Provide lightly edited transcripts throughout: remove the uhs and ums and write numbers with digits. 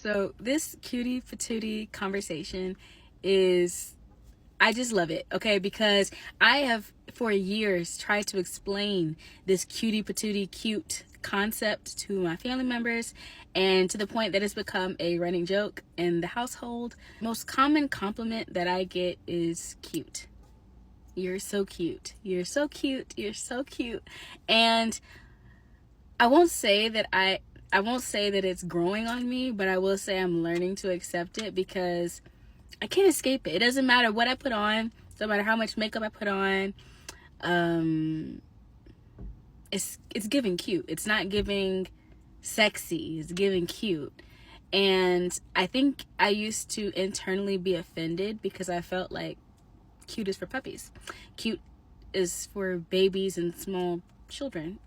So this cutie patootie conversation is, I just love it, okay? Because I have for years tried to explain this cutie patootie cute concept to my family members, and to the point that it's become a running joke in the household. Most common compliment that I get is cute. You're so cute. You're so cute. You're so cute. And I won't say that it's growing on me, but I will say I'm learning to accept it, because I can't escape it. It doesn't matter what I put on. It doesn't matter how much makeup I put on. It's giving cute. It's not giving sexy. It's giving cute. And I think I used to internally be offended because I felt like cute is for puppies. Cute is for babies and small children.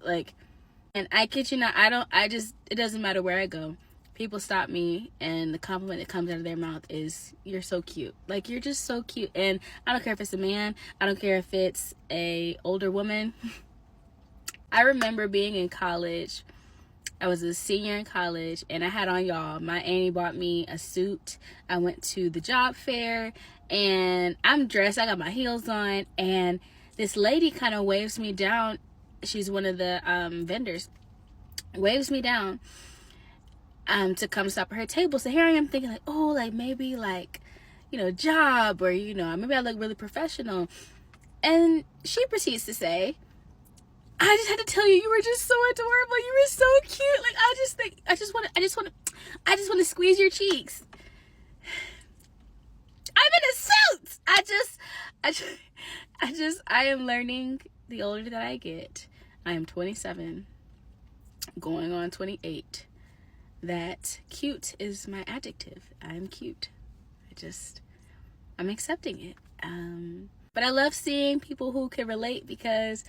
And I kid you not, it doesn't matter where I go. People stop me and the compliment that comes out of their mouth is, you're so cute. Like, you're just so cute. And I don't care if it's a man. I don't care if it's a older woman. I remember being in college. I was a senior in college, and I had on, y'all, my auntie bought me a suit. I went to the job fair, and I'm dressed. I got my heels on, and this lady kind of waves me down. She's one of the vendors. Waves me down to come stop at her table. So here I am thinking, like, oh, like maybe like, job, or maybe I look really professional. And she proceeds to say, I just had to tell you, you were just so adorable. You were so cute. Like, I just want to squeeze your cheeks. I'm in a suit. I am learning the older that I get. I am 27, going on 28, that cute is my adjective. I'm cute. I'm accepting it. But I love seeing people who can relate, because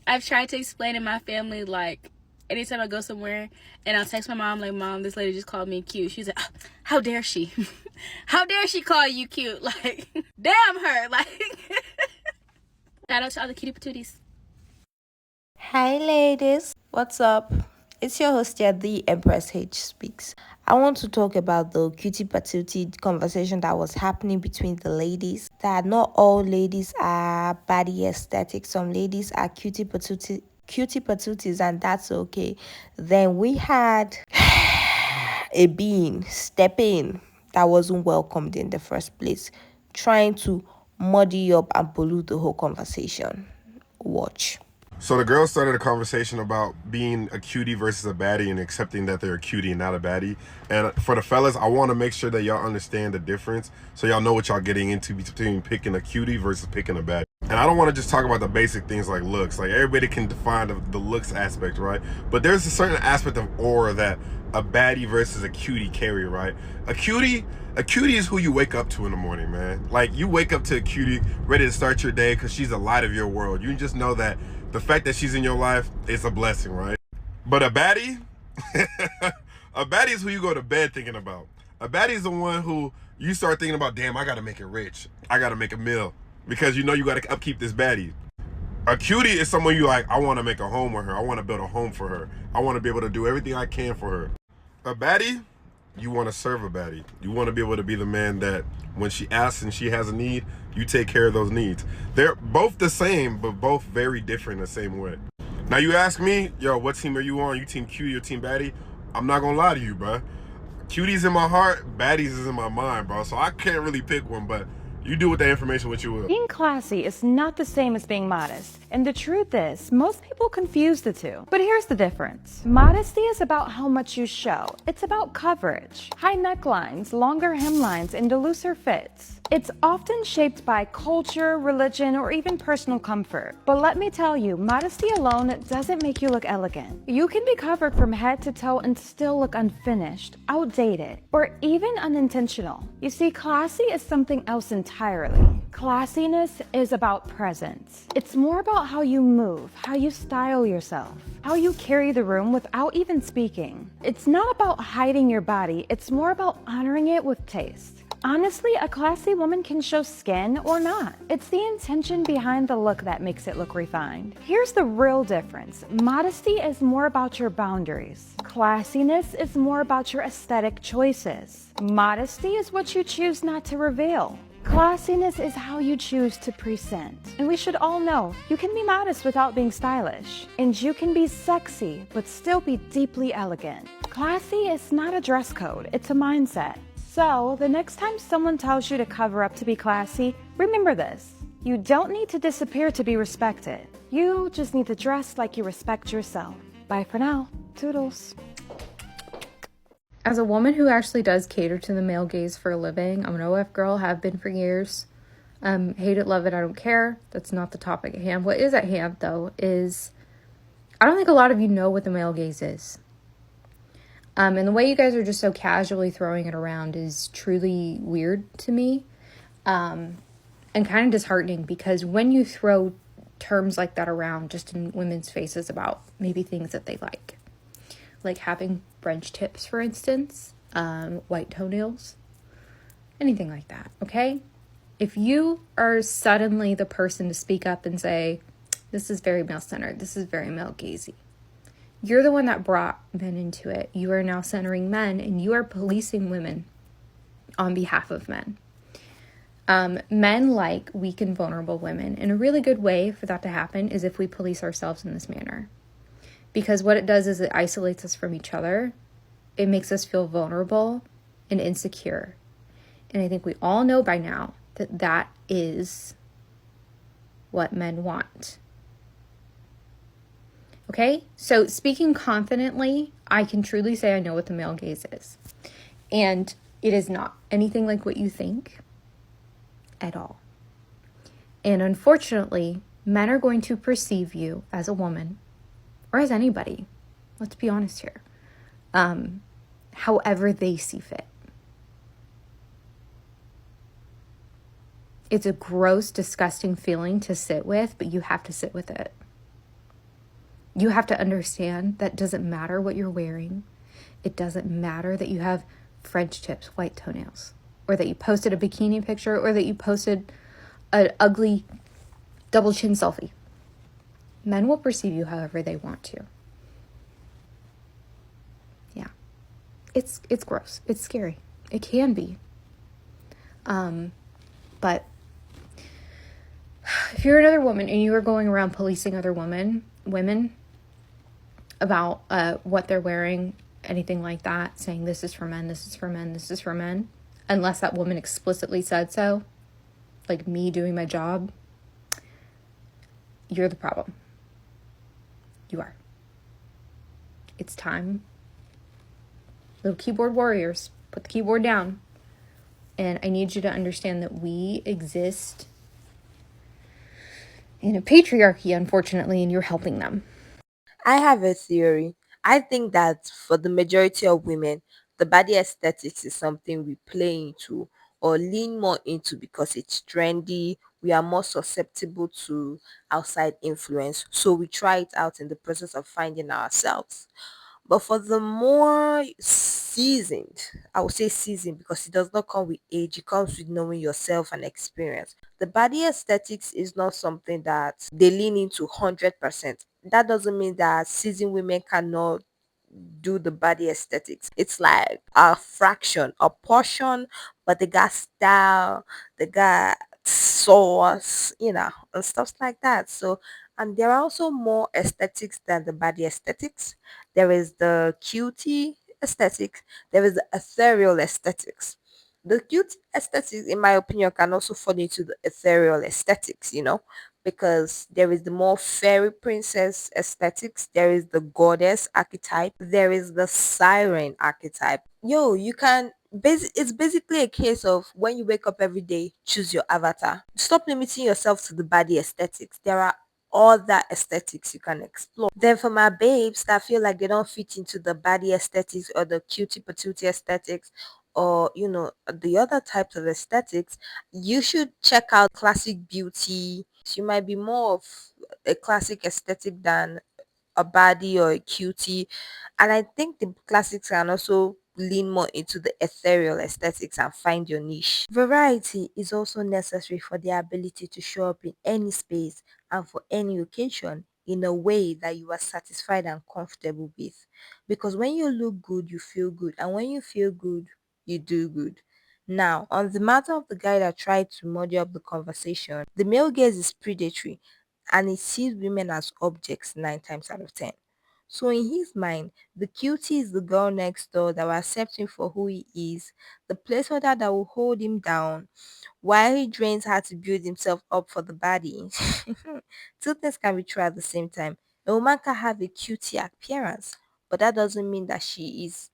I've tried to explain in my family, like, anytime I go somewhere and I'll text my mom, like, Mom, this lady just called me cute. She's like, oh, how dare she? How dare she call you cute? Like, damn her. Like, shout out to all the cutie patooties. Hi ladies, what's up? It's your host here, the Empress H Speaks. I want to talk about the cutie patootie conversation that was happening between the ladies. That not all ladies are baddie aesthetic. Some ladies are cutie patooties, and that's okay. Then we had a being step in that wasn't welcomed in the first place, trying to muddy up and pollute the whole conversation. Watch. So the girls started a conversation about being a cutie versus a baddie and accepting that they're a cutie and not a baddie. And for the fellas, I want to make sure that y'all understand the difference, so y'all know what y'all getting into between picking a cutie versus picking a baddie. And I don't want to just talk about the basic things like looks. Like, everybody can define the looks aspect, right? But there's a certain aspect of aura that a baddie versus a cutie carry, right? A cutie is who you wake up to in the morning, man. Like, you wake up to a cutie ready to start your day because she's the light of your world. You just know that the fact that she's in your life is a blessing, right? But a baddie, a baddie is who you go to bed thinking about. A baddie is the one who you start thinking about, damn, I got to make it rich. I got to make a meal, because you know you got to upkeep this baddie. A cutie is someone you like, I want to make a home with her. I want to build a home for her. I want to be able to do everything I can for her. A baddie, you want to serve a baddie. You want to be able to be the man that when she asks and she has a need, you take care of those needs. They're both the same, but both very different in the same way. Now you ask me, yo, what team are you on? You team cutie or team baddie? I'm not gonna lie to you, bro. Cutie's in my heart, baddies is in my mind, bro. So I can't really pick one, but you do with that information what you will. Being classy is not the same as being modest. And the truth is, most people confuse the two. But here's the difference. Modesty is about how much you show. It's about coverage. High necklines, longer hemlines, and the looser fits. It's often shaped by culture, religion, or even personal comfort. But let me tell you, modesty alone doesn't make you look elegant. You can be covered from head to toe and still look unfinished, outdated, or even unintentional. You see, classy is something else entirely. Classiness is about presence. It's more about how you move, how you style yourself, how you carry the room without even speaking. It's not about hiding your body, it's more about honoring it with taste. Honestly, a classy woman can show skin or not. It's the intention behind the look that makes it look refined. Here's the real difference. Modesty is more about your boundaries. Classiness is more about your aesthetic choices. Modesty is what you choose not to reveal. Classiness is how you choose to present. And we should all know you can be modest without being stylish. And you can be sexy but still be deeply elegant. Classy is not a dress code, it's a mindset. So, the next time someone tells you to cover up to be classy, remember this. You don't need to disappear to be respected. You just need to dress like you respect yourself. Bye for now. Toodles. As a woman who actually does cater to the male gaze for a living, I'm an OF girl, have been for years. Hate it, love it, I don't care. That's not the topic at hand. What is at hand, though, is I don't think a lot of you know what the male gaze is. And the way you guys are just so casually throwing it around is truly weird to me. And kind of disheartening, because when you throw terms like that around just in women's faces about maybe things that they like having French tips, for instance, white toenails, anything like that, okay? If you are suddenly the person to speak up and say, this is very male-centered, this is very male-gazy, you're the one that brought men into it. You are now centering men, and you are policing women on behalf of men. Men like weak and vulnerable women, and a really good way for that to happen is if we police ourselves in this manner. Because what it does is it isolates us from each other. It makes us feel vulnerable and insecure. And I think we all know by now that that is what men want. Okay? So speaking confidently, I can truly say I know what the male gaze is. And it is not anything like what you think at all. And unfortunately, men are going to perceive you as a woman, or as anybody, let's be honest here, however they see fit. It's a gross, disgusting feeling to sit with, but you have to sit with it. You have to understand that doesn't matter what you're wearing. It doesn't matter that you have French tips, white toenails, or that you posted a bikini picture, or that you posted an ugly double chin selfie. Men will perceive you however they want to. Yeah. It's gross. It's scary. It can be. But if you're another woman and you are going around policing other women about what they're wearing, anything like that, saying this is for men, this is for men, this is for men, unless that woman explicitly said so, like me doing my job, you're the problem. You are. It's time. Little keyboard warriors, put the keyboard down. And I need you to understand that we exist in a patriarchy, unfortunately, and you're helping them. I have a theory. I think that for the majority of women, the body aesthetics is something we play into or lean more into because it's trendy. We are more susceptible to outside influence. So we try it out in the process of finding ourselves. But for the more seasoned, I would say seasoned because it does not come with age, it comes with knowing yourself and experience. The body aesthetics is not something that they lean into 100%. That doesn't mean that seasoned women cannot do the body aesthetics. It's like a fraction, a portion, but they got style, they got sauce, and stuff like that. So, and there are also more aesthetics than the body aesthetics. There is the cutie aesthetics, there is the ethereal aesthetics. The cute aesthetics, in my opinion, can also fall into the ethereal aesthetics, because there is the more fairy princess aesthetics, there is the goddess archetype, there is the siren archetype. Yo, you can it's basically a case of when you wake up every day, choose your avatar. Stop limiting yourself to the body aesthetics. There are other aesthetics you can explore. Then for my babes that feel like they don't fit into the body aesthetics or the cutie patootie aesthetics, or the other types of aesthetics, you should check out classic beauty. You might be more of a classic aesthetic than a Baddie or a Cutie. And I think the classics can also lean more into the ethereal aesthetics and find your niche. Variety is also necessary for the ability to show up in any space and for any occasion in a way that you are satisfied and comfortable with. Because when you look good, you feel good, and when you feel good, you do good. Now, on the matter of the guy that tried to muddy up the conversation, the male gaze is predatory and he sees women as objects 9 times out of 10. So in his mind, the cutie is the girl next door that will accept him for who he is, the placeholder that will hold him down, while he drains her to build himself up for the baddie. Two things can be true at the same time. A woman can have a cutie appearance, but that doesn't mean that she is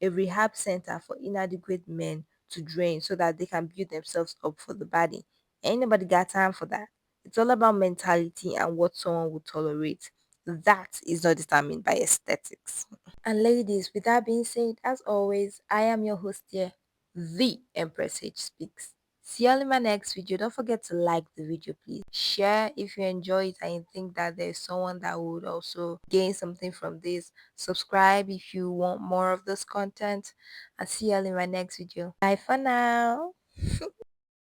a rehab center for inadequate men to drain so that they can build themselves up for the body. Ain't nobody got time for that. It's all about mentality and what someone would tolerate. That is not determined by aesthetics. And ladies, with that being said, as always, I am your host here, the Empress H Speaks. See you all in my next video. Don't forget to like the video, please. Share if you enjoy it and you think that there's someone that would also gain something from this. Subscribe if you want more of this content. I'll see you all in my next video. Bye for now.